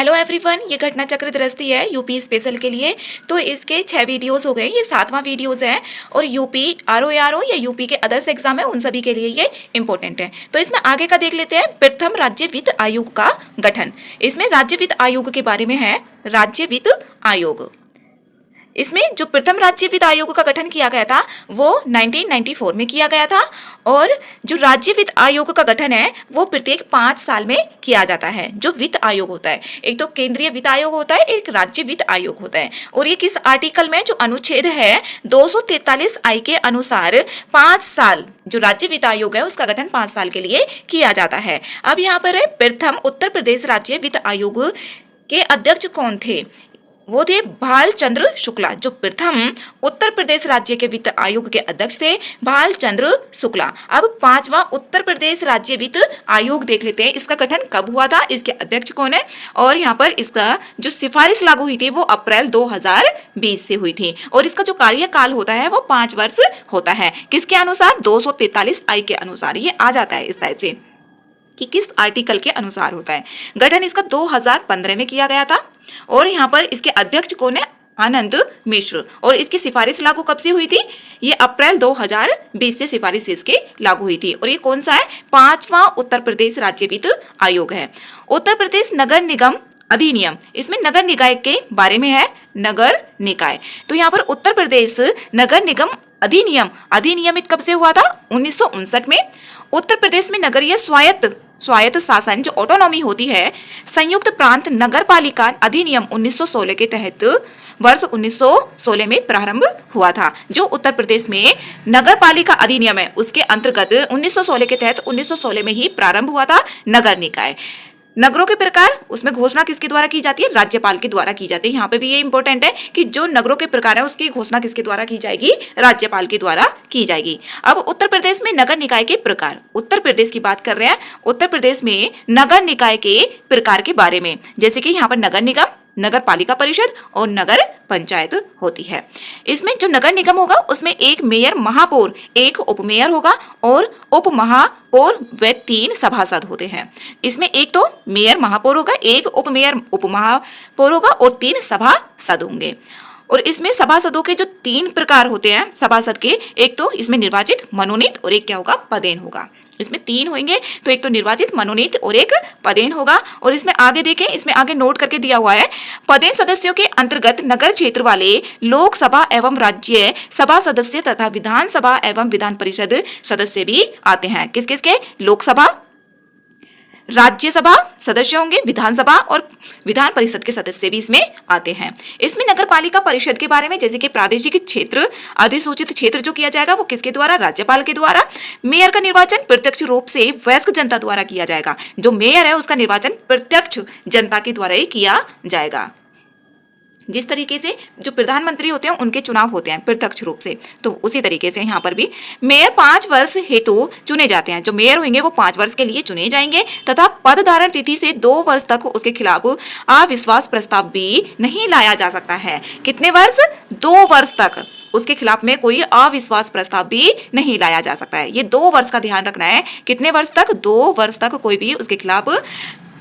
Hello everyone, ये घटना चक्र दृष्टि है यूपी स्पेशल के लिए। तो इसके 6 वीडियोस हो गए, ये 7वां वीडियोस है और यूपी आरओ या यूपी के अदर्स एग्जाम है उन सभी के लिए ये इंपॉर्टेंट है। तो इसमें आगे का देख लेते हैं, प्रथम राज्य वित्त आयोग का गठन। इसमें राज्य वित्त आयोग के बारे में है, राज्य वित्त आयोग। इसमें जो प्रथम राज्य वित्त आयोग का गठन किया गया था वो 1994 में किया गया था और जो राज्य वित्त आयोग का गठन है वो प्रत्येक 5 साल में किया जाता है। जो वित्त आयोग होता है, एक तो केंद्रीय वित्त आयोग होता है, एक राज्य वित्त आयोग होता है। और ये किस आर्टिकल में, जो अनुच्छेद है 243 आई के अनुसार 5 साल जो राज्य वित्त आयोग है उसका गठन 5 साल के लिए किया जाता है। अब यहाँ पर है, प्रथम उत्तर प्रदेश राज्य वित्त आयोग के अध्यक्ष कौन थे? वो थे भालचंद्र शुक्ला। जो प्रथम उत्तर प्रदेश राज्य के वित्त आयोग के अध्यक्ष थे भालचंद्र शुक्ला। अब 5वां उत्तर प्रदेश राज्य वित्त आयोग देख लेते हैं, इसका गठन कब हुआ था, इसके अध्यक्ष कौन है और यहाँ पर इसका जो सिफारिश लागू हुई थी वो अप्रैल 2020 से हुई थी और इसका जो कार्यकाल होता है वो 5 वर्ष होता है। किसके अनुसार? 243 आई के अनुसार ये आ जाता है इस टाइप से कि किस आर्टिकल के अनुसार होता है। गठन इसका 2015 में किया गया था और यहाँ पर इसके अध्यक्ष कौन है? आनंद मिश्र। और इसकी सिफारिश लागू कब से हुई थी? ये अप्रैल 2020 से सिफारिश इसके लागू हुई थी और ये कौन सा है? 5वां उत्तर प्रदेश राज्य वित्त आयोग है। उत्तर प्रदेश नगर निगम अधिनियम, इसमें नगर निकाय के बारे में है, नगर निकाय। तो यहाँ पर उत्तर प्रदेश नगर निगम अधिनियमित कब से हुआ था? 1959 में। उत्तर प्रदेश में नगरीय स्वायत्त शासन जो ऑटोनॉमी होती है, संयुक्त प्रांत नगर पालिका अधिनियम 1916 के तहत वर्ष 1916 में प्रारंभ हुआ था। जो उत्तर प्रदेश में नगर पालिका अधिनियम है उसके अंतर्गत 1916 के तहत 1916 में ही प्रारंभ हुआ था नगर निकाय। नगरों के प्रकार, उसमें घोषणा किसके द्वारा की जाती है? राज्यपाल के द्वारा की जाती है। यहाँ पे भी ये इंपॉर्टेंट है कि जो नगरों के प्रकार है उसकी घोषणा किसके द्वारा की जाएगी? राज्यपाल के द्वारा की जाएगी। अब उत्तर प्रदेश में नगर निकाय के प्रकार, उत्तर प्रदेश की बात कर रहे हैं, उत्तर प्रदेश में नगर निकाय के प्रकार के बारे में, जैसे कि यहाँ पर नगर निगम, नगर पालिका परिषद और नगर पंचायत होती है। इसमें जो नगर निगम होगा उसमें एक मेयर, महापौर, एक उपमेयर होगा और उप महापौर व 3 सभासद होते हैं। इसमें एक तो मेयर महापौर होगा, एक उपमेयर उप महापौर होगा और 3 सभासद होंगे। और इसमें सभासदों के जो 3 प्रकार होते हैं सभासद के, एक तो इसमें निर्वाचित, मनोनीत और एक क्या होगा? पदेन होगा। इसमें 3 होंगे, तो एक तो निर्वाचित, मनोनीत और एक पदेन होगा। और इसमें आगे देखें, इसमें आगे नोट करके दिया हुआ है, पदेन सदस्यों के अंतर्गत नगर क्षेत्र वाले लोकसभा एवं राज्य सभा सदस्य तथा विधानसभा एवं विधान परिषद सदस्य भी आते हैं। किस किस के? लोकसभा, राज्यसभा सदस्य होंगे, विधानसभा और विधान परिषद के सदस्य भी इसमें आते हैं। इसमें नगर पालिका परिषद के बारे में, जैसे कि प्रादेशिक क्षेत्र, अधिसूचित क्षेत्र जो किया जाएगा वो किसके द्वारा? राज्यपाल के द्वारा। मेयर का निर्वाचन प्रत्यक्ष रूप से वयस्क जनता द्वारा किया जाएगा। जो मेयर है उसका निर्वाचन प्रत्यक्ष जनता के द्वारा ही किया जाएगा। जिस तरीके से जो प्रधानमंत्री होते हैं उनके चुनाव होते हैं प्रत्यक्ष रूप से, तो उसी तरीके से यहाँ पर भी मेयर 5 वर्ष हेतु चुने जाते हैं। जो मेयर होंगे वो 5 वर्ष के लिए चुने जाएंगे तथा पद धारण तिथि से 2 वर्ष तक उसके खिलाफ अविश्वास प्रस्ताव भी नहीं लाया जा सकता है। कितने वर्ष? 2 वर्ष तक उसके खिलाफ में कोई अविश्वास प्रस्ताव भी नहीं लाया जा सकता है। ये 2 वर्ष का ध्यान रखना है। कितने वर्ष तक? 2 वर्ष तक कोई भी उसके खिलाफ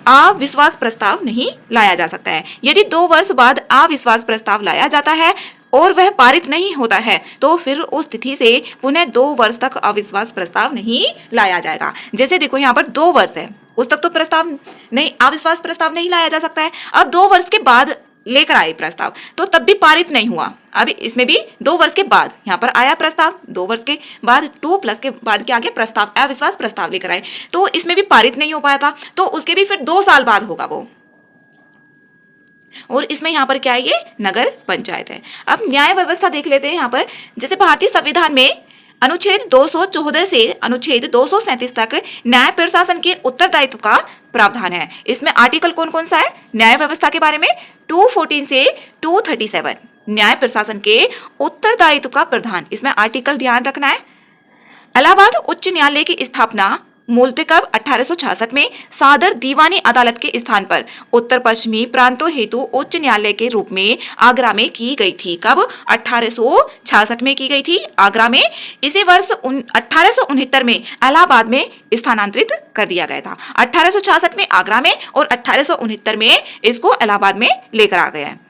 अविश्वास प्रस्ताव नहीं लाया जा सकता है। यदि 2 वर्ष बाद अविश्वास प्रस्ताव लाया जाता है और वह पारित नहीं होता है तो फिर उस तिथि से पुनः 2 वर्ष तक अविश्वास प्रस्ताव नहीं लाया जाएगा। जैसे देखो यहाँ पर 2 वर्ष है, उस तक तो प्रस्ताव नहीं, अविश्वास प्रस्ताव नहीं लाया जा सकता है। अब 2 वर्ष के बाद लेकर आए प्रस्ताव तो तब भी पारित नहीं हुआ। अब इसमें भी 2 वर्ष के बाद यहाँ पर आया प्रस्ताव, 2 वर्ष के बाद 2+ के बाद क्या आ गया? प्रस्ताव, अविश्वास प्रस्ताव लेकर आए, तो इसमें भी पारित नहीं हो पाया था, तो उसके भी फिर 2 साल बाद होगा वो। और इसमें यहाँ पर क्या है? ये नगर पंचायत है। अब न्याय व्यवस्था देख लेते हैं। यहाँ पर जैसे भारतीय संविधान में अनुच्छेद 214 से अनुच्छेद 237 तक न्याय प्रशासन के उत्तरदायित्व का प्रावधान है। इसमें आर्टिकल कौन कौन सा है न्याय व्यवस्था के बारे में? 214 से 237 न्याय प्रशासन के उत्तरदायित्व का प्रावधान, इसमें आर्टिकल ध्यान रखना है। इलाहाबाद उच्च न्यायालय की स्थापना मूलतः कब 1866 में सादर दीवानी अदालत के स्थान पर उत्तर पश्चिमी प्रांतों हेतु उच्च न्यायालय के रूप में आगरा में की गई थी। कब? 1866 में की गई थी आगरा में। इसे वर्ष 1869 में इलाहाबाद में स्थानांतरित कर दिया गया था। 1866 में आगरा में और 1869 में इसको इलाहाबाद में लेकर आ गया है।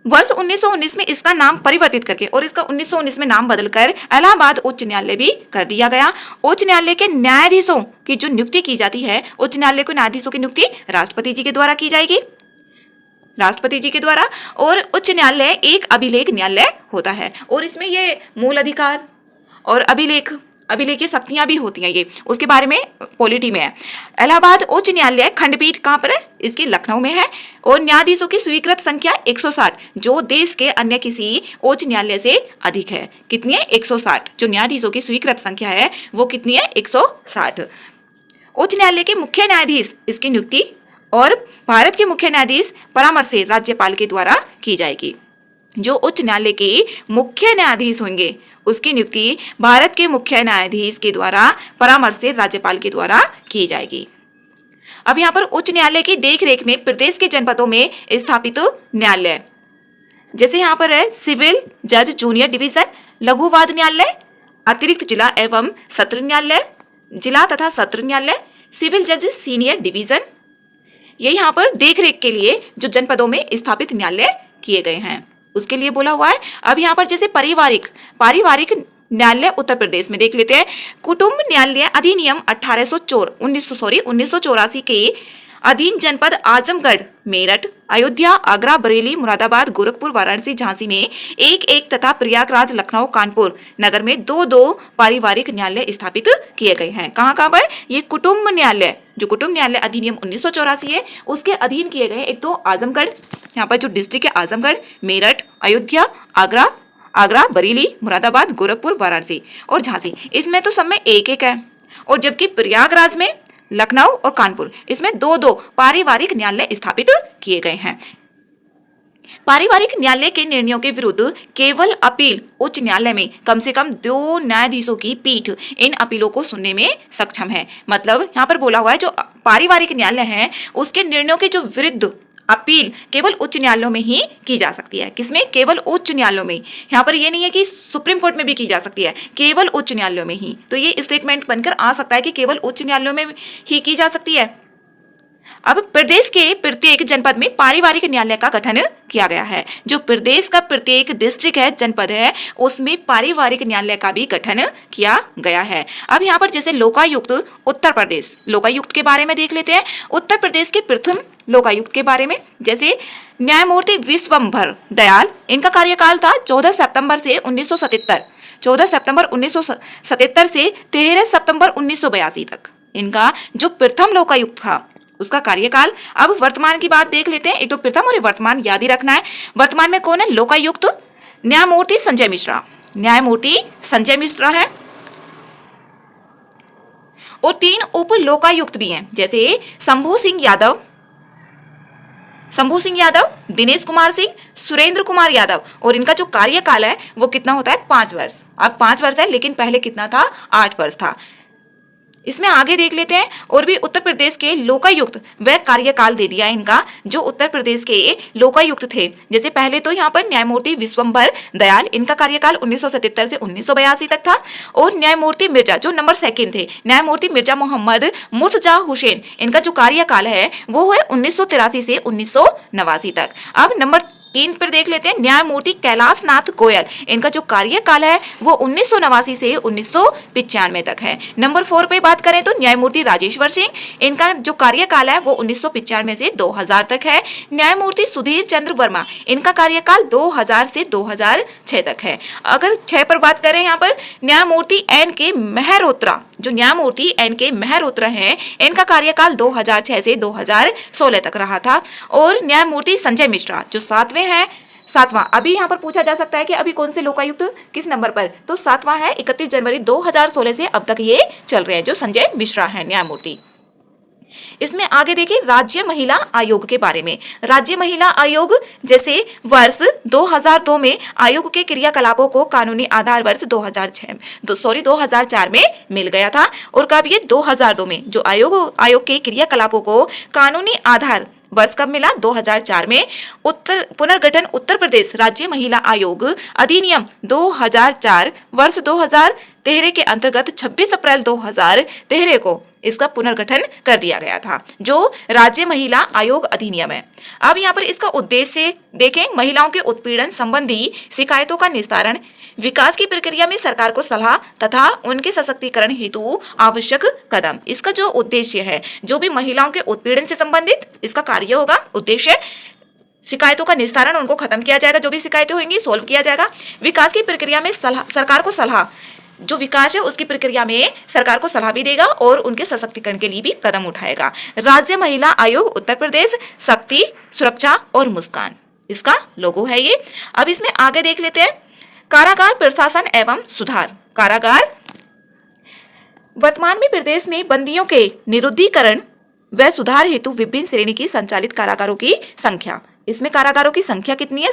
वर्ष 1919 में इसका नाम परिवर्तित करके और इसका 1919 में नाम बदलकर इलाहाबाद उच्च न्यायालय भी कर दिया गया। उच्च न्यायालय के न्यायाधीशों की जो नियुक्ति की जाती है, उच्च न्यायालय को न्यायाधीशों की नियुक्ति राष्ट्रपति जी के द्वारा की जाएगी, राष्ट्रपति जी के द्वारा। और उच्च न्यायालय एक अभिलेख न्यायालय होता है और इसमें ये मूल अधिकार और अभिलेखीय शक्तियां भी होती हैं। ये उसके बारे में पॉलिटी में है। इलाहाबाद उच्च न्यायालय खंडपीठ कहाँ पर है? इसकी लखनऊ में है। और न्यायाधीशों की स्वीकृत संख्या 160, जो देश के अन्य किसी उच्च न्यायालय से अधिक है। कितनी है? 160। जो न्यायाधीशों की स्वीकृत संख्या है वो कितनी है? 160। उच्च न्यायालय के मुख्य न्यायाधीश इसकी नियुक्ति और भारत के मुख्य न्यायाधीश परामर्श से राज्यपाल के द्वारा की जाएगी। जो उच्च न्यायालय के मुख्य न्यायाधीश होंगे उसकी नियुक्ति भारत के मुख्य न्यायाधीश के द्वारा परामर्श से राज्यपाल के द्वारा की जाएगी। अब यहाँ पर उच्च न्यायालय की देखरेख में प्रदेश के जनपदों में स्थापित न्यायालय, जैसे यहाँ पर है सिविल जज जूनियर डिवीजन, लघु वाद न्यायालय, अतिरिक्त जिला एवं सत्र न्यायालय, जिला तथा सत्र न्यायालय, सिविल जज सीनियर डिवीजन। ये यहाँ पर देखरेख के लिए जो जनपदों में स्थापित न्यायालय किए गए हैं उसके लिए बोला हुआ है। अब यहाँ पर जैसे पारिवारिक न्यायालय उत्तर प्रदेश में देख लेते हैं। कुटुंब न्यायालय अधिनियम 1984 के अधीन जनपद आजमगढ़, मेरठ, अयोध्या, आगरा, बरेली, मुरादाबाद, गोरखपुर, वाराणसी, झांसी में एक तथा प्रयागराज, लखनऊ, कानपुर नगर में दो पारिवारिक न्यायालय स्थापित किए गए हैं। कहाँ पर? ये कुटुंब न्यायालय, जो कुटुंब न्यायालय अधिनियम 1984 है उसके अधीन किए गए। एक तो आजमगढ़, यहाँ पर जो डिस्ट्रिक्ट है आजमगढ़, मेरठ, अयोध्या, आगरा, बरेली, मुरादाबाद, गोरखपुर, वाराणसी और झांसी, इसमें तो सब में एक है। और जबकि प्रयागराज में, लखनऊ और कानपुर, इसमें दो पारिवारिक न्यायालय स्थापित किए गए हैं। पारिवारिक न्यायालय के निर्णयों के विरुद्ध केवल अपील उच्च न्यायालय में कम से कम 2 न्यायाधीशों की पीठ इन अपीलों को सुनने में सक्षम है। मतलब यहाँ पर बोला हुआ है जो पारिवारिक न्यायालय है उसके निर्णयों के जो विरुद्ध अपील केवल उच्च न्यायालयों में ही की जा सकती है। किसमें? केवल उच्च न्यायालयों में। यहाँ पर ये नहीं है कि सुप्रीम कोर्ट में भी की जा सकती है, केवल उच्च न्यायालयों में ही। तो ये स्टेटमेंट बनकर आ सकता है कि केवल उच्च न्यायालयों में ही की जा सकती है। अब प्रदेश के प्रत्येक जनपद में पारिवारिक न्यायालय का गठन किया गया है। जो प्रदेश का प्रत्येक डिस्ट्रिक्ट है, जनपद है, उसमें पारिवारिक न्यायालय का भी गठन किया गया है। अब यहाँ पर जैसे लोकायुक्त उत्तर प्रदेश, लोकायुक्त के बारे में देख लेते हैं। उत्तर प्रदेश के प्रथम लोकायुक्त के बारे में, जैसे न्यायमूर्ति विश्वंभर दयाल, इनका कार्यकाल था 14 सितंबर से 1977, 14 सितंबर 1977 से 13 सितंबर 1982 तक इनका जो प्रथम लोकायुक्त था उसका कार्यकाल। अब वर्तमान की बात देख लेते हैं। एक तो प्रथम और वर्तमान याद ही रखना है। वर्तमान में कौन है? लोकायुक्त न्यायमूर्ति संजय मिश्रा, न्यायमूर्ति संजय मिश्रा है। और 3 उप लोकायुक्त भी हैं, जैसे शंभू सिंह यादव, दिनेश कुमार सिंह, सुरेंद्र कुमार यादव। और इनका जो कार्यकाल है वो कितना होता है? 5 वर्ष। अब 5 वर्ष है, लेकिन पहले कितना था? 8 वर्ष था। इसमें आगे देख लेते हैं। और भी उत्तर प्रदेश के लोकायुक्त वह कार्यकाल दे दिया इनका जो उत्तर प्रदेश के लोकायुक्त थे। जैसे पहले तो यहाँ पर न्यायमूर्ति विश्वंभर दयाल, इनका कार्यकाल 1977 से 1982 तक था। और न्यायमूर्ति मिर्जा जो नंबर 2 थे, न्यायमूर्ति मिर्जा मोहम्मद मुर्तजा हुसैन, इनका जो कार्यकाल है वो है 1983 से 1989 तक। अब नंबर 3 पर देख लेते हैं न्यायमूर्ति कैलाश नाथ गोयल, इनका जो कार्यकाल है वो 1989 से 1995 तक है। नंबर 4 पे बात करें तो न्यायमूर्ति राजेश्वर सिंह, इनका जो कार्यकाल है वो 1995 से 2000 तक है। न्यायमूर्ति सुधीर चंद्र वर्मा, इनका कार्यकाल 2000 से 2006 तक है। अगर 6 पर बात करें यहाँ पर न्यायमूर्ति NK मेहरोत्रा, जो न्यायमूर्ति NK मेहरोत्रा हैं, इनका कार्यकाल 2006 से 2016 तक रहा था। और न्यायमूर्ति संजय मिश्रा जो 7वां, अभी यहाँ पर पूछा जा सकता है कि अभी कौन से लोकायुक्त किस नंबर पर, तो 7वां है। 31 जनवरी 2016 से अब तक ये चल रहे हैं, जो संजय मिश्रा है न्यायमूर्ति। इसमें आगे देखिए राज्य महिला आयोग के बारे में। राज्य महिला आयोग जैसे वर्ष 2002 में आयोग के क्रियाकलापों को कानूनी आधार वर्ष 2004 में मिल गया था। और कब ये 2002 में जो आयोग के क्रियाकलापों को कानूनी आधार वर्ष कब मिला? 2004 में। पुनर्गठन उत्तर प्रदेश राज्य महिला आयोग अधिनियम 2004 वर्ष 2013 के अंतर्गत 26 अप्रैल 2013 को इसका पुनर्गठन कर दिया गया था, जो राज्य महिला आयोग अधिनियम है। अब यहाँ पर इसका उद्देश्य देखें, महिलाओं के उत्पीड़न संबंधी शिकायतों का निस्तारण, विकास की प्रक्रिया में सरकार को सलाह तथा उनके सशक्तिकरण हेतु आवश्यक कदम। इसका जो उद्देश्य है, जो भी महिलाओं के उत्पीड़न से संबंधित इसका कार्य होगा, उद्देश्य शिकायतों का निस्तारण, उनको खत्म किया जाएगा, जो भी शिकायतें होंगी सोल्व किया जाएगा। विकास की प्रक्रिया में सरकार को सलाह, जो विकास है उसकी प्रक्रिया में सरकार को सलाह भी देगा और उनके सशक्तिकरण के लिए भी कदम उठाएगा। राज्य महिला आयोग उत्तर प्रदेश, शक्ति, सुरक्षा और मुस्कान इसका लोगो है ये। अब इसमें आगे देख लेते हैं कारागार प्रशासन एवं सुधार। कारागार वर्तमान में प्रदेश में बंदियों के निरुद्धीकरण व सुधार हेतु विभिन्न श्रेणी की संचालित कारागारों की संख्या। इसमें कारागारों की संख्या कितनी है?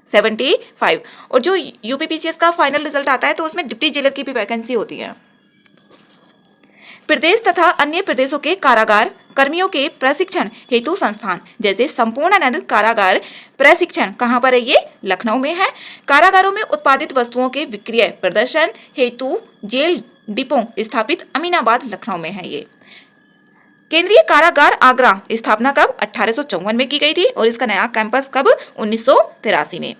75। और जो यूपीपीसीएस का फाइनल रिजल्ट आता है तो उसमें डिप्टी जेलर की भी वैकेंसी होती है। प्रदेश तथा अन्य प्रदेशों के कारागार कर्मियों के प्रशिक्षण हेतु संस्थान जैसे संपूर्णानंद कारागार प्रशिक्षण कहाँ पर है? ये लखनऊ में है। कारागारों में उत्पादित वस्तुओं के विक्रय प्रदर्शन हेतु जेल डिपो स्थापित अमीनाबाद लखनऊ में है ये। केंद्रीय कारागार आगरा स्थापना कब? 1854 में की गई थी और इसका नया कैंपस कब? 1983 में।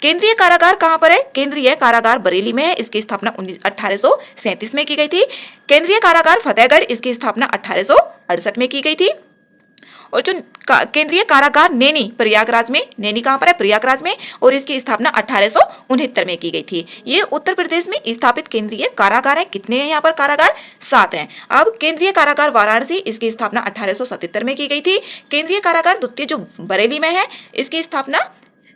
केंद्रीय कारागार कहाँ पर है? केंद्रीय कारागार बरेली में है, इसकी स्थापना 1837 में की गई थी। केंद्रीय कारागार फतेहगढ़, इसकी स्थापना 1868 में की गई थी। और जो केंद्रीय कारागार नैनी प्रयागराज में, नैनी कहाँ पर है? प्रयागराज में, और इसकी स्थापना 1869 में की गई थी। ये उत्तर प्रदेश में स्थापित केंद्रीय कारागार है। कितने हैं यहाँ पर कारागार? 7 हैं। अब केंद्रीय कारागार वाराणसी, इसकी स्थापना 1877 में की गई थी। केंद्रीय कारागार द्वितीय जो बरेली में है, इसकी स्थापना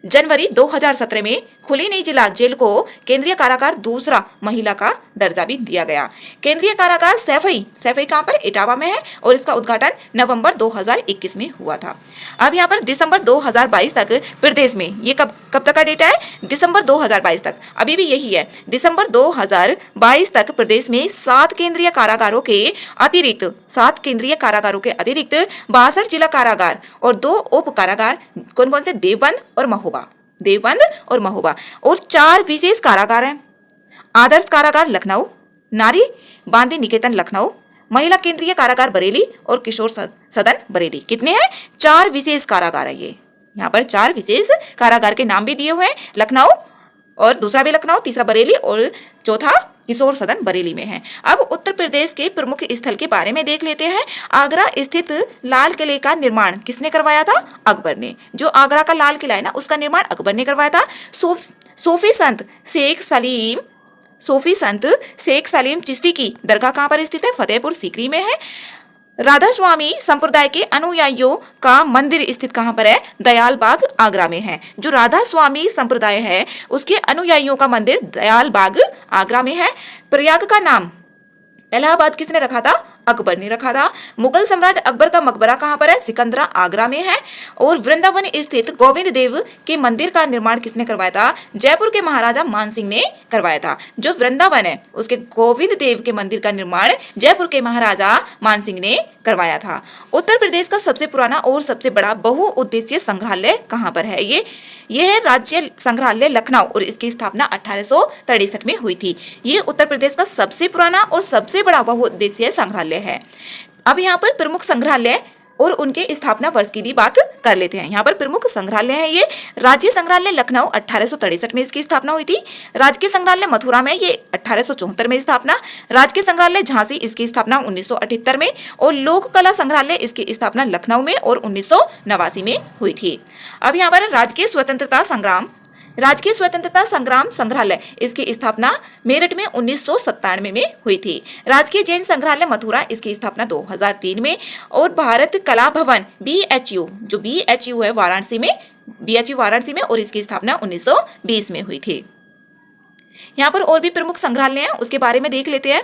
जनवरी 2017 में खुली नई जिला जेल को केंद्रीय कारागार दूसरा महिला का दर्जा भी दिया गया। केंद्रीय कारागार सैफई कहाँ पर? इटावा में है और इसका उद्घाटन नवंबर 2021 में हुआ था। अब यहाँ पर दिसंबर 2022 तक प्रदेश में, ये कब तक का डेटा है? दिसंबर 2022 तक, अभी भी यही है। दिसंबर 2022 तक प्रदेश में 7 केंद्रीय कारागारों के अतिरिक्त 62 जिला कारागार और 2 उप कारागार, कौन कौन से? देवबंद और महोबा, और 4 विशेष कारागार हैं। आदर्श कारागार लखनऊ, नारी बांदी निकेतन लखनऊ, महिला केंद्रीय कारागार बरेली और किशोर सदन बरेली। कितने हैं? 4 विशेष कारागार है ये। यहाँ पर 4 विशेष कारागार के नाम भी दिए हुए हैं। लखनऊ और दूसरा भी लखनऊ, तीसरा बरेली और चौथा किशोर सदन बरेली में है। अब उत्तर प्रदेश के प्रमुख स्थल के बारे में देख लेते हैं। आगरा स्थित लाल किले का निर्माण किसने करवाया था? अकबर ने। जो आगरा का लाल किला है ना, उसका निर्माण अकबर ने करवाया था। सूफी संत शेख सलीम चिश्ती की दरगाह कहाँ पर स्थित है? फतेहपुर सीकरी में है। राधा स्वामी संप्रदाय के अनुयायियों का मंदिर स्थित कहाँ पर है? दयाल बाग आगरा में है। जो राधा स्वामी संप्रदाय है उसके अनुयायियों का मंदिर दयाल बाग आगरा में है। प्रयाग का नाम इलाहाबाद किसने रखा था? अकबर ने रखा था। मुगल सम्राट अकबर का मकबरा कहाँ पर है? सिकंदरा आगरा में है। और वृंदावन स्थित गोविंद देव के मंदिर का निर्माण किसने करवाया था? जयपुर के महाराजा मानसिंह ने करवाया था। जो वृंदावन है उसके गोविंद देव के मंदिर का निर्माण जयपुर के महाराजा मानसिंह ने करवाया था। उत्तर प्रदेश का सबसे पुराना और सबसे बड़ा बहुउद्देशीय संग्रहालय कहाँ पर है? ये है राज्य संग्रहालय लखनऊ और इसकी स्थापना 1863 में हुई थी। ये उत्तर प्रदेश का सबसे पुराना और सबसे बड़ा बहुउद्देशीय संग्रहालय है। अब यहाँ पर प्रमुख संग्रहालय और उनके स्थापना वर्ष की भी बात कर लेते हैं। यहाँ पर प्रमुख संग्रहालय है ये। राज्य संग्रहालय लखनऊ 1863 में इसकी स्थापना हुई थी। राजकीय संग्रहालय मथुरा में ये 1874 में स्थापना। राजकीय संग्रहालय झांसी, इसकी स्थापना 1978 में। और लोक कला संग्रहालय, इसकी स्थापना लखनऊ में और 1989 में हुई थी। अब यहाँ पर राजकीय स्वतंत्रता संग्राम संग्रहालय, इसकी स्थापना मेरठ में 1997 में हुई थी। राजकीय जैन संग्रहालय मथुरा, इसकी स्थापना 2003 में। और भारत कला भवन BHU, जो BHU है वाराणसी में और इसकी स्थापना 1920 में हुई थी। यहाँ पर और भी प्रमुख संग्रहालय हैं, उसके बारे में देख लेते हैं।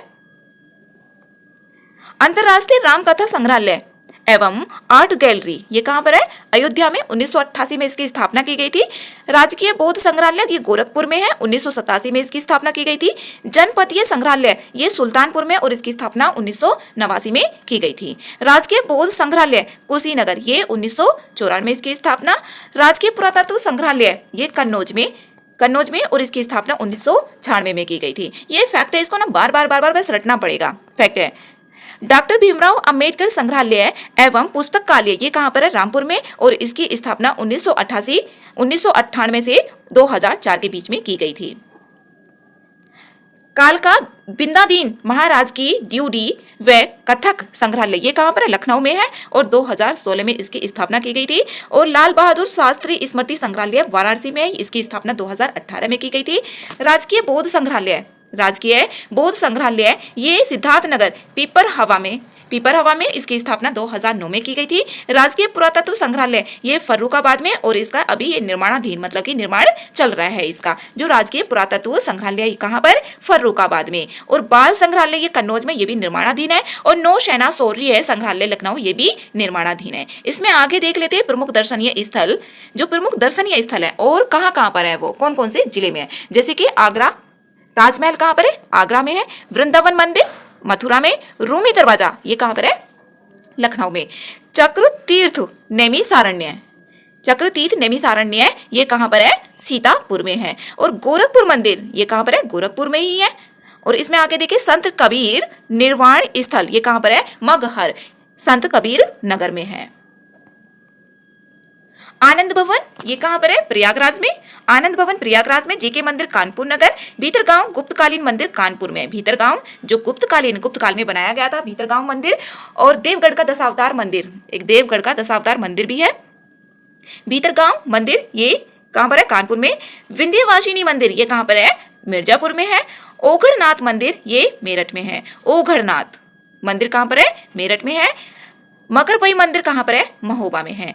अंतर्राष्ट्रीय रामकथा संग्रहालय एवं आर्ट गैलरी ये कहाँ पर है? अयोध्या में 1988 में इसकी स्थापना की गई थी। राजकीय बौद्ध संग्रहालय ये गोरखपुर में है, 1987 में इसकी स्थापना की गई थी। जनपदीय संग्रहालय ये सुल्तानपुर में और इसकी स्थापना 1989 में की गई थी। राजकीय बौद्ध संग्रहालय कुशीनगर ये 1994 में इसकी स्थापना। राजकीय पुरातत्व संग्रहालय ये कन्नौज में और इसकी स्थापना 1996 में की गई थी। ये फैक्ट है, इसको ना बार बार बस रटना पड़ेगा, फैक्ट है। डॉक्टर भीमराव अंबेडकर संग्रहालय एवं पुस्तकालय ये कहाँ पर है? रामपुर में और इसकी स्थापना 1998 से 2004 के बीच में की गई थी। कालका बिंदादीन महाराज की ड्यूडी व कथक संग्रहालय ये कहाँ पर है? लखनऊ में है और 2016 में इसकी स्थापना की गई थी। और लाल बहादुर शास्त्री स्मृति संग्रहालय वाराणसी में, इसकी स्थापना 2018 में की गई थी। राजकीय बौद्ध संग्रहालय ये सिद्धार्थनगर पीपरहवा में इसकी स्थापना 2009 में की गई थी। राजकीय पुरातत्व संग्रहालय ये फर्रुखाबाद में और इसका अभी ये निर्माणाधीन, मतलब कि निर्माण चल रहा है इसका। जो राजकीय पुरातत्व संग्रहालय कहाँ पर? फर्रुखाबाद में। और बाल संग्रहालय ये कन्नौज में, ये भी निर्माणाधीन है। और नौसेना शौर्य संग्रहालय लखनऊ ये भी निर्माणाधीन है। इसमें आगे देख लेते हैं प्रमुख दर्शनीय स्थल। जो प्रमुख दर्शनीय स्थल है और कहाँ पर है, वो कौन कौन से जिले में है? जैसे कि आगरा, ताजमहल कहाँ पर है? आगरा में है। वृंदावन मंदिर मथुरा में। रूमी दरवाजा ये कहाँ पर है? लखनऊ में। चक्रतीर्थ नैमिषारण्य ये कहाँ पर है? सीतापुर में है। और गोरखपुर मंदिर ये कहाँ पर है? गोरखपुर में ही है। और इसमें आगे देखिए संत कबीर निर्वाण स्थल ये कहाँ पर है? मगहर, संत कबीर नगर में है। आनंद भवन ये कहाँ पर है? प्रयागराज में। आनंद भवन प्रयागराज में। जेके मंदिर कानपुर नगर। भीतरगांव गुप्तकालीन मंदिर कानपुर में। भीतरगांव जो गुप्तकाल में बनाया गया था, भीतरगांव मंदिर। और देवगढ़ का दशावतार मंदिर, एक देवगढ़ का दशावतार मंदिर भी है। भीतरगांव मंदिर ये कहाँ पर है? कानपुर में। विंध्यवासिनी मंदिर ये कहाँ पर है? मिर्जापुर में है। ओघड़नाथ मंदिर ये मेरठ में है। ओघड़नाथ मंदिर कहाँ पर है? मेरठ में है। मकरपई मंदिर कहाँ पर है? महोबा में है।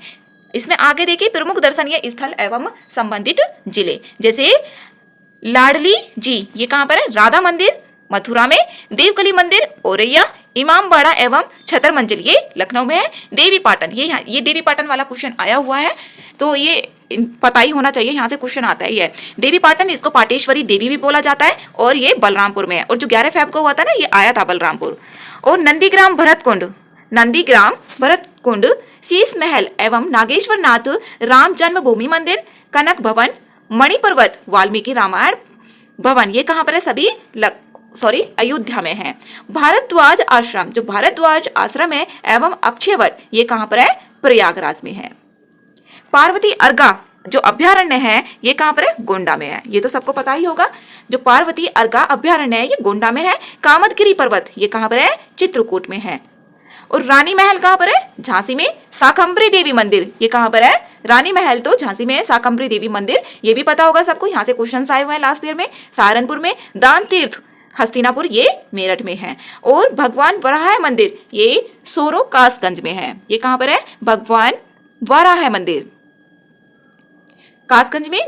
इसमें आगे देखिए प्रमुख दर्शनीय स्थल एवं संबंधित जिले। जैसे लाडली जी ये कहाँ पर है? राधा मंदिर मथुरा में। देवकली मंदिर औरैया। इमामबाड़ा एवं छतर मंजिल ये लखनऊ में है। देवी पाटन ये देवी पाटन वाला क्वेश्चन आया हुआ है, तो ये पता ही होना चाहिए, यहाँ से क्वेश्चन आता ही है। देवी पाटन इसको पाटेश्वरी देवी भी बोला जाता है और ये बलरामपुर में है। और जो 11 फेब को हुआ था ना, ये आया था बलरामपुर। और नंदीग्राम भरत कुंड शीश महल एवं नागेश्वर नाथ राम जन्मभूमि मंदिर। कनक भवन मणिपर्वत वाल्मीकि रामायण भवन ये कहाँ पर है? सभी अयोध्या में है। भारद्वाज आश्रम जो भारद्वाज आश्रम है एवं अक्षयवट ये कहाँ पर है? प्रयागराज में है। पार्वती अर्गा जो अभ्यारण्य है ये कहाँ पर है? गोंडा में है। ये तो सबको पता ही होगा। जो पार्वती अर्गा अभ्यारण्य है ये गोंडा में है। कामदगिरी पर्वत ये कहाँ पर है? चित्रकूट में है। और रानी महल कहाँ पर है? झांसी में। शाकंभरी देवी मंदिर ये कहाँ पर है? रानी महल तो झांसी में है। शाकंभरी देवी मंदिर ये भी पता होगा सबको, यहाँ से क्वेश्चन आए हुए हैं लास्ट ईयर में। सहारनपुर में। दान तीर्थ हस्तिनापुर ये मेरठ में है। और भगवान वराह मंदिर ये सोरो कासगंज में है। ये कहाँ पर है? भगवान वराह मंदिर कासगंज में।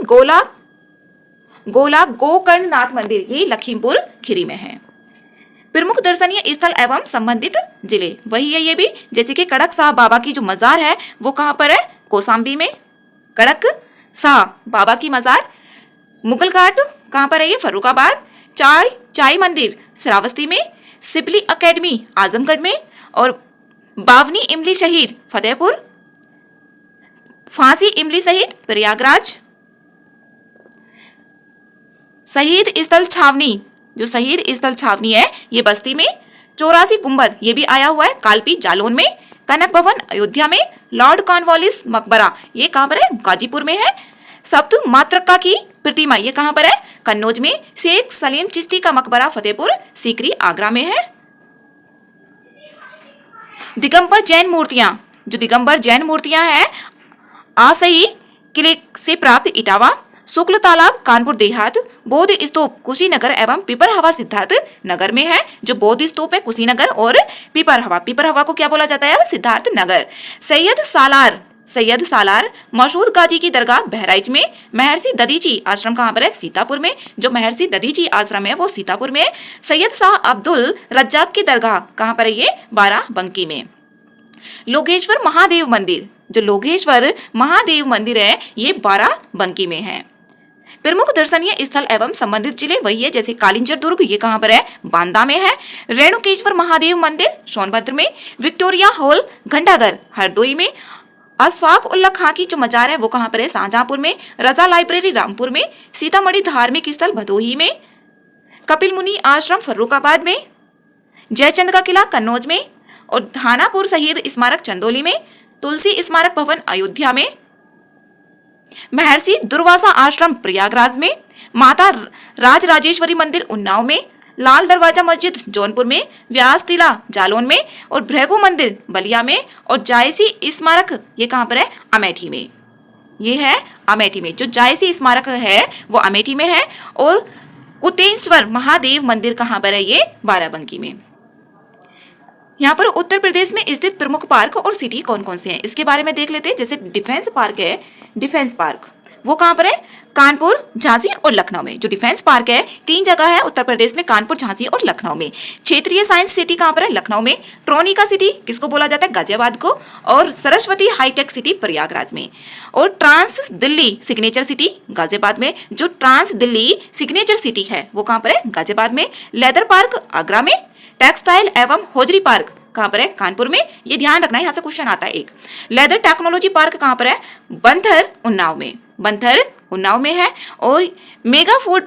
गोला गोकर्णनाथ मंदिर ये लखीमपुर खीरी में है। प्रमुख दर्शनीय स्थल एवं संबंधित जिले वही है ये भी। जैसे कि कड़क साह बाबा की जो मजार है वो कहाँ पर है? कौसाम्बी में। कड़क साह बाबा की मजार। मुगल घाट कहाँ पर है? ये फर्रुखाबाद। चाय मंदिर श्रावस्ती में। सिपली एकेडमी आजमगढ़ में। और बावनी इमली शहीद फतेहपुर। फांसी इमली शहीद प्रयागराज। शहीद स्थल छावनी जो शहीद स्थल छावनी है ये बस्ती में। 84 गुंबद ये भी आया हुआ है कालपी जालौन में। कनक भवन अयोध्या में। लॉर्ड कॉर्नवालिस मकबरा ये कहाँ पर है? गाजीपुर में है। सप्त मातृका की प्रतिमा ये कहाँ पर है? कन्नौज में। शेख सलीम चिश्ती का मकबरा फतेहपुर सीकरी आगरा में है। दिगंबर जैन मूर्तियां हैं आसई किले से प्राप्त इटावा। शुक्ल तालाब कानपुर देहात। बौद्ध स्तूप कुशीनगर एवं पिपरहवा सिद्धार्थ नगर में है। जो बौद्ध स्तूप है कुशीनगर और पिपरहवा को क्या बोला जाता है? सिद्धार्थ नगर। सैयद सालार सैयद सालार मसूद गाजी की दरगाह बहराइच में। महर्षि दधीची आश्रम कहाँ पर है? सीतापुर में। जो महर्षि दधीची आश्रम है वो सीतापुर में है। सैयद शाह अब्दुल रज्जाक की दरगाह कहाँ पर है? ये बाराबंकी में। लोकेश्वर महादेव मंदिर, जो लोकेश्वर महादेव मंदिर है ये बाराबंकी में है। प्रमुख दर्शनीय स्थल एवं संबंधित जिले वही है जैसे कालिंजर दुर्ग, ये कहाँ पर है? बांदा में है। रेणुकेश्वर महादेव मंदिर सोनभद्र में। विक्टोरिया हॉल घंटाघर हरदोई में। अशफाक उल्ला खां की जो मजार है वो कहाँ पर है? शाहजहांपुर में। रजा लाइब्रेरी रामपुर में। सीतामढ़ी धार्मिक स्थल भदोही में। कपिल मुनि आश्रम फर्रुखाबाद में। जयचंद का किला कन्नौज में। और थानापुर शहीद स्मारक चंदौली में। तुलसी स्मारक भवन अयोध्या में। महर्षि दुर्वासा आश्रम प्रयागराज में। माता राजराजेश्वरी मंदिर उन्नाव में। लाल दरवाजा मस्जिद जौनपुर में। व्यास टीला जालौन में। और भृगु मंदिर बलिया में। और जायसी स्मारक ये कहाँ पर है? अमेठी में। ये है अमेठी में। जो जायसी स्मारक है वो अमेठी में है। और कुतेश्वर महादेव मंदिर कहाँ पर है? ये बाराबंकी में। यहाँ पर उत्तर प्रदेश में स्थित प्रमुख पार्क और सिटी कौन कौन से हैं इसके बारे में देख लेते हैं। जैसे डिफेंस पार्क है, डिफेंस पार्क वो कहाँ पर है? कानपुर, झांसी और लखनऊ में। जो डिफेंस पार्क है 3 जगह है उत्तर प्रदेश में, कानपुर, झांसी और लखनऊ में। क्षेत्रीय साइंस सिटी कहाँ पर है? लखनऊ में। ट्रोनिका सिटी किसको बोला जाता है? गाजियाबाद को। और सरस्वती हाईटेक सिटी प्रयागराज में। और trans Delhi signature city Ghaziabad में। जो ट्रांस दिल्ली सिग्नेचर सिटी है वो कहाँ पर है? गाजियाबाद में। लेदर पार्क आगरा में। टेक्सटाइल एवं हौजरी पार्क कहाँ पर है? कानपुर में। ये ध्यान रखना है, यहाँ से क्वेश्चन आता है एक। लेदर टेक्नोलॉजी पार्क कहाँ पर है? बंथर उन्नाव में। बंथर उन्नाव में है। और mega food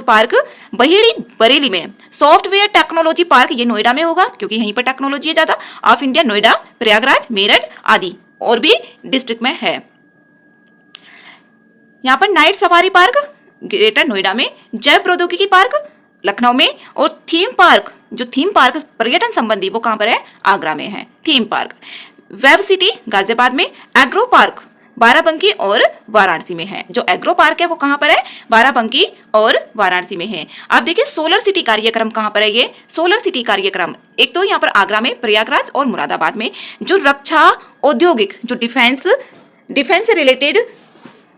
park Baheri Bareilly में। सॉफ्टवेयर टेक्नोलॉजी पार्क ये नोएडा में होगा क्योंकि यहीं पर टेक्नोलॉजी है ज्यादा। ऑफ इंडिया नोएडा, प्रयागराज, मेरठ आदि और भी डिस्ट्रिक्ट में है। यहाँ पर night safari park greater Noida में। जैव प्रौद्योगिकी पार्क लखनऊ में। और थीम पार्क, जो थीम पार्क पर्यटन संबंधी वो कहाँ पर है? आगरा में है theme park. Web city Ghaziabad में। एग्रो पार्क बाराबंकी और वाराणसी में है। जो एग्रो पार्क है वो कहाँ पर है? बाराबंकी और वाराणसी में है। अब देखिए सोलर सिटी कार्यक्रम कहाँ पर है? ये सोलर सिटी कार्यक्रम एक तो यहाँ पर आगरा में, प्रयागराज और मुरादाबाद में। जो रक्षा औद्योगिक, जो डिफेंस से रिलेटेड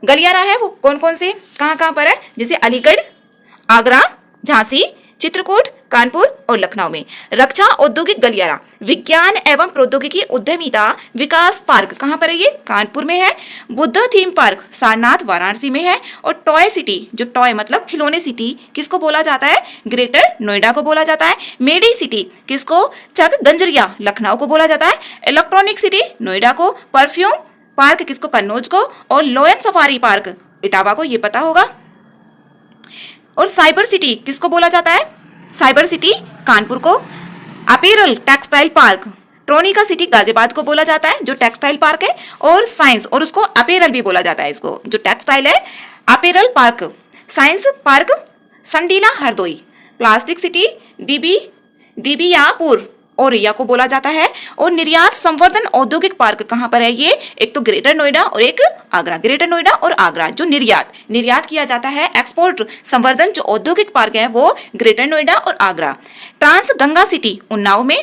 गलियारा है वो कौन कौन से कहाँ कहाँ पर है? जैसे अलीगढ़, आगरा, झांसी, चित्रकूट, कानपुर और लखनऊ में। रक्षा औद्योगिक गलियारा। विज्ञान एवं प्रौद्योगिकी उद्यमिता विकास पार्क कहाँ पर है? ये कानपुर में है। बुद्ध थीम पार्क सारनाथ वाराणसी में है। और टॉय सिटी, जो टॉय मतलब खिलौने सिटी किसको बोला जाता है? ग्रेटर नोएडा को बोला जाता है। मेडी सिटी किसको? चक गंजरिया लखनऊ को बोला जाता है। इलेक्ट्रॉनिक सिटी नोएडा को। परफ्यूम पार्क किसको? कन्नौज को। और लोयन सफारी पार्क इटावा को, ये पता होगा। और साइबर सिटी किसको बोला जाता है? साइबर सिटी कानपुर को। Apparel textile park Tronica city Ghaziabad को बोला जाता है, जो टेक्सटाइल पार्क है। और साइंस, और उसको अपीरल भी बोला जाता है, इसको जो टेक्सटाइल है apparel park. Science park Sandila Hardoi. Plastic city Dibiyapur Auraiya को बोला जाता है। और निर्यात संवर्धन औद्योगिक पार्क कहाँ पर है? ये एक तो ग्रेटर नोएडा और एक आगरा। ग्रेटर नोएडा और आगरा। जो निर्यात किया जाता है, एक्सपोर्ट संवर्धन जो औद्योगिक पार्क है वो ग्रेटर नोएडा और आगरा। ट्रांस गंगा सिटी उन्नाव में।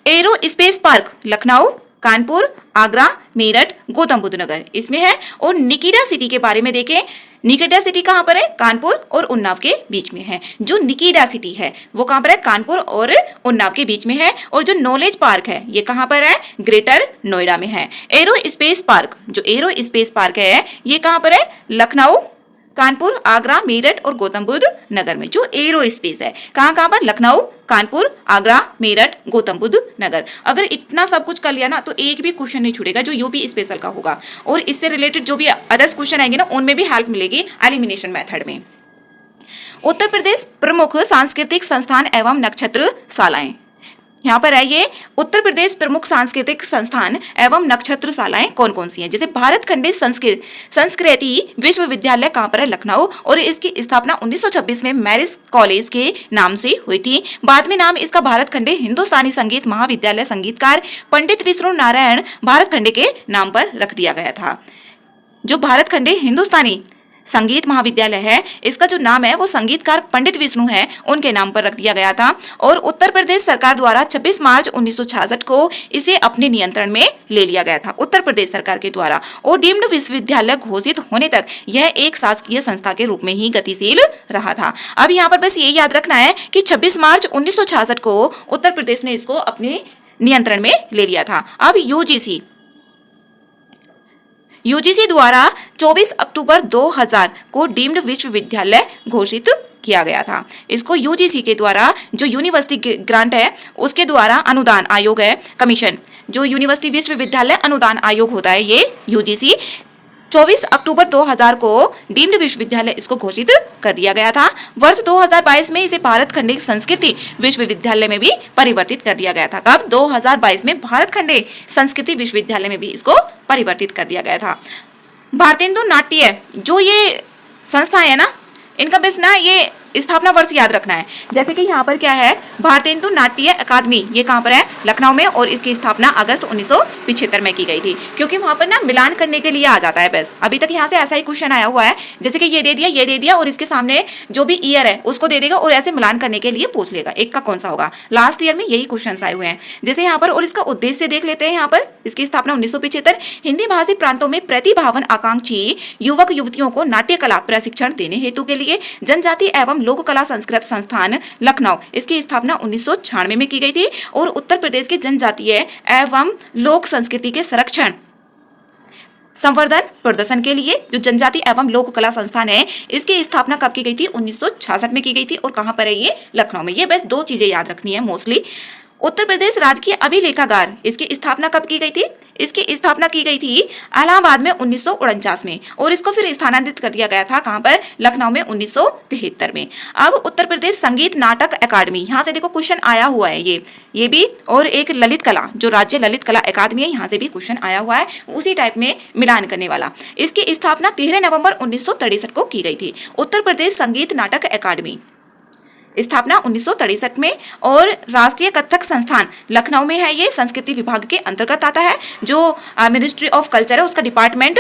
Aerospace park Lucknow, Kanpur, Agra, Meerut, Gautam Buddh Nagar इसमें है। और निकिडा सिटी के बारे में देखें, निकिडा सिटी कहाँ पर है? कानपुर और उन्नाव के बीच में है। जो निकिडा सिटी है वो कहाँ पर है? कानपुर और उन्नाव के बीच में है। और जो नॉलेज पार्क है ये कहाँ पर है? ग्रेटर नोएडा में है। एरो स्पेस पार्क, जो एरो स्पेस पार्क है ये कहाँ पर है? लखनऊ, कानपुर, आगरा, मेरठ और गौतम बुद्ध नगर में। जो एरो स्पेस है कहाँ कहाँ पर? लखनऊ, कानपुर, आगरा, मेरठ, गौतम बुद्ध नगर। अगर इतना सब कुछ कर लिया ना तो एक भी क्वेश्चन नहीं छूटेगा जो यूपी स्पेशल का होगा। और इससे रिलेटेड जो भी अदर्स क्वेश्चन आएंगे ना उनमें भी हेल्प मिलेगी एलिमिनेशन मेथड में। उत्तर प्रदेश प्रमुख सांस्कृतिक संस्थान एवं नक्षत्रशालाएं, यहाँ पर है ये उत्तर प्रदेश प्रमुख सांस्कृतिक संस्थान एवं नक्षत्रशालाएं कौन कौन सी हैं। जैसे भारत खंडे संस्कृति विश्वविद्यालय कहाँ पर है? लखनऊ। और इसकी स्थापना 1926 में मैरिज कॉलेज के नाम से हुई थी। बाद में नाम इसका भारत खंडे हिंदुस्तानी संगीत महाविद्यालय संगीतकार पंडित विष्णु नारायण भारत खंडे के नाम पर रख दिया गया था। जो भारत खंडे हिंदुस्तानी संगीत महाविद्यालय है, इसका जो नाम है वो संगीतकार पंडित विष्णु है उनके नाम पर रख दिया गया था। और उत्तर प्रदेश सरकार द्वारा 26 मार्च 1966 को इसे अपने नियंत्रण में ले लिया गया था, उत्तर प्रदेश सरकार के द्वारा। और डीम्ड विश्वविद्यालय घोषित होने तक यह एक शासकीय संस्था के रूप में ही गतिशील रहा था। अब यहाँ पर बस ये याद रखना है कि 26 मार्च 1966 को उत्तर प्रदेश ने इसको अपने नियंत्रण में ले लिया था। अब यूजीसी द्वारा 24 अक्टूबर 2000 को डीम्ड विश्वविद्यालय घोषित किया गया था। इसको यूजीसी के द्वारा, जो यूनिवर्सिटी ग्रांट है उसके द्वारा अनुदान आयोग है, कमीशन, जो यूनिवर्सिटी विश्वविद्यालय अनुदान आयोग होता है, ये यूजीसी 24 अक्टूबर 2000 को डीम्ड विश्वविद्यालय इसको घोषित कर दिया गया था। वर्ष 2022 में इसे भारत खंडे संस्कृति विश्वविद्यालय में भी परिवर्तित कर दिया गया था। कब? 2022 में भारत खंडे संस्कृति विश्वविद्यालय में भी इसको परिवर्तित कर दिया गया था। भारतेंदु नाट्य, जो ये संस्था है ना, इनका बस ना ये स्थापना वर्ष याद रखना है। जैसे कि यहाँ पर क्या है, भारतेंदु नाट्य अकादमी, ये कहाँ पर है? लखनऊ में। और इसकी स्थापना अगस्त 1975 में की गई थी, क्योंकि वहाँ पर ना मिलान करने के लिए आ जाता है। बस अभी तक यहाँ से ऐसा ही क्वेश्चन आया हुआ है, जैसे कि ये दे दिया और इसके सामने जो भी ईयर है उसको दे देगा और ऐसे मिलान करने के लिए पूछ लेगा एक का कौन सा होगा। लास्ट ईयर में यही क्वेश्चन आए हुए हैं जैसे यहाँ पर। और इसका उद्देश्य देख लेते हैं। यहाँ पर इसकी स्थापना 1975 हिंदी भाषी प्रांतों में प्रतिभावन आकांक्षी युवक युवतियों को नाट्य कला प्रशिक्षण देने हेतु के लिए जनजाति एवं लोक कला संस्कृत संस्थान लखनऊ, इसकी स्थापना 1996 में की गई थी। और उत्तर प्रदेश के जनजातीय एवं लोक संस्कृति के संरक्षण, संवर्धन, प्रदर्शन के लिए जो जनजाति एवं लोक कला संस्थान है, इसकी स्थापना कब की गई थी? 1966 में की गई थी। और कहां पर है ये? लखनऊ में। ये बस दो चीजें याद रखनी है मोस्टली। उत्तर प्रदेश राजकीय अभिलेखागार, इसकी स्थापना कब की गई थी? इसकी स्थापना की गई थी इलाहाबाद में 1949 में। और इसको फिर स्थानांतरित कर दिया गया था कहां पर? लखनऊ में 1973 में। अब उत्तर प्रदेश संगीत नाटक अकादमी, यहाँ से देखो क्वेश्चन आया हुआ है ये भी। और एक ललित कला, जो राज्य ललित कला अकादमी है, यहाँ से भी क्वेश्चन आया हुआ है उसी टाइप में मिलान करने वाला। इसकी स्थापना 13 नवंबर 1963 को की गई थी। उत्तर प्रदेश संगीत नाटक अकादमी स्थापना 1963 में। और राष्ट्रीय कथक संस्थान लखनऊ में है, ये संस्कृति विभाग के अंतर्गत आता है, जो मिनिस्ट्री ऑफ कल्चर है उसका डिपार्टमेंट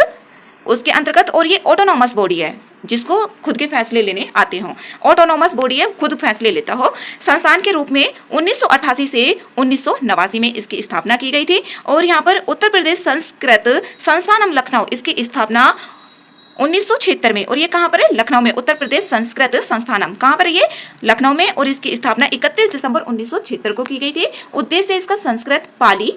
उसके अंतर्गत। और ये ऑटोनॉमस बॉडी है, जिसको खुद के फैसले लेने आते हों। ऑटोनॉमस बॉडी है, खुद फैसले लेता हो। संस्थान के रूप में 1988 से 1989 में इसकी स्थापना की गई थी। और यहाँ पर उत्तर प्रदेश संस्कृत संस्थानम लखनऊ, इसकी स्थापना 1976 में। और ये कहाँ पर है? लखनऊ में। उत्तर प्रदेश संस्कृत संस्थानम कहाँ पर है? ये लखनऊ में। और इसकी स्थापना 31 दिसंबर 1976 को की गई थी। उद्देश्य इसका संस्कृत, पाली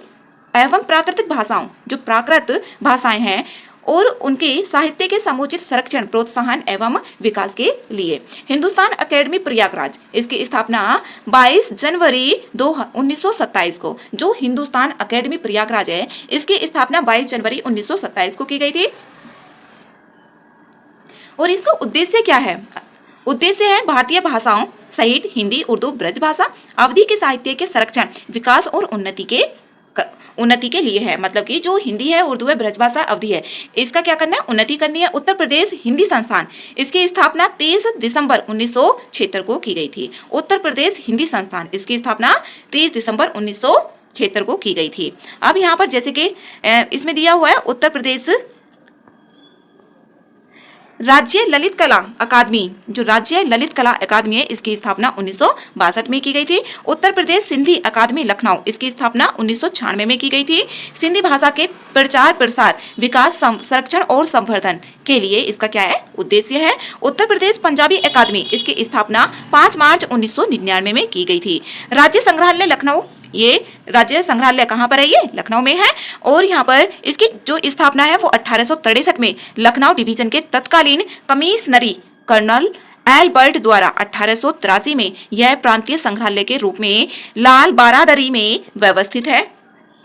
एवं प्राकृतिक भाषाओं, जो प्राकृत भाषाएं हैं और उनके साहित्य के समुचित संरक्षण, प्रोत्साहन एवं विकास के लिए। हिंदुस्तान अकेडमी प्रयागराज, इसकी स्थापना 22 जनवरी 1927 को, जो हिंदुस्तान अकेडमी प्रयागराज है, इसकी स्थापना 22 जनवरी 1927 को की गई थी। और इसका उद्देश्य क्या है? उद्देश्य है भारतीय भाषाओं सहित हिंदी, उर्दू, ब्रज भाषा अवधि के साहित्य के संरक्षण, विकास और उन्नति के लिए है। मतलब कि जो हिंदी है, उर्दू है, ब्रज भाषा अवधि है, इसका क्या करना है? उन्नति करनी है। उत्तर प्रदेश हिंदी संस्थान, इसकी स्थापना 23 दिसंबर 1976 को की गई थी। उत्तर प्रदेश हिंदी संस्थान, इसकी स्थापना 23 दिसंबर 1976 को की गई थी। अब यहाँ पर जैसे कि इसमें दिया हुआ है उत्तर प्रदेश राज्य ललित कला अकादमी, जो राज्य ललित कला अकादमी है, इसकी स्थापना 1962 में की गई थी। उत्तर प्रदेश सिंधी अकादमी लखनऊ, इसकी स्थापना 1996 में की गई थी। सिंधी भाषा के प्रचार प्रसार, विकास, संरक्षण और संवर्धन के लिए इसका क्या है? उद्देश्य है। उत्तर प्रदेश पंजाबी अकादमी, इसकी स्थापना 5 मार्च 1999 में की गई थी। राज्य संग्रहालय लखनऊ, ये राज्य संग्रहालय कहाँ पर है? ये लखनऊ में है। और यहाँ पर इसकी जो स्थापना है वो 1863 में लखनऊ डिवीजन के तत्कालीन कमिश्नरी कर्नल एल्बर्ट द्वारा 1883 में यह प्रांतीय संग्रहालय के रूप में लाल बारादरी में व्यवस्थित है।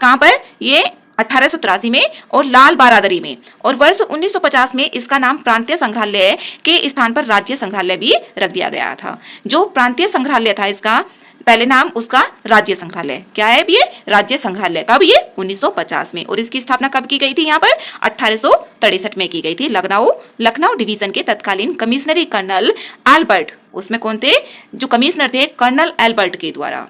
कहाँ पर? ये 1883 में और लाल बारादरी में। और वर्ष 1950 में इसका नाम प्रांतीय संग्रहालय के स्थान पर राज्य संग्रहालय भी रख दिया गया था। जो प्रांतीय संग्रहालय था, इसका पहले नाम उसका राज्य संग्रहालय। क्या है ये? राज्य संग्रहालय। कब? ये 1950 में। और इसकी स्थापना कब की गई थी? यहाँ पर 1863 में की गई थी। लखनऊ डिवीजन के तत्कालीन कमिश्नरी कर्नल एल्बर्ट, उसमें कौन थे? जो कमिश्नर थे कर्नल एल्बर्ट के द्वारा।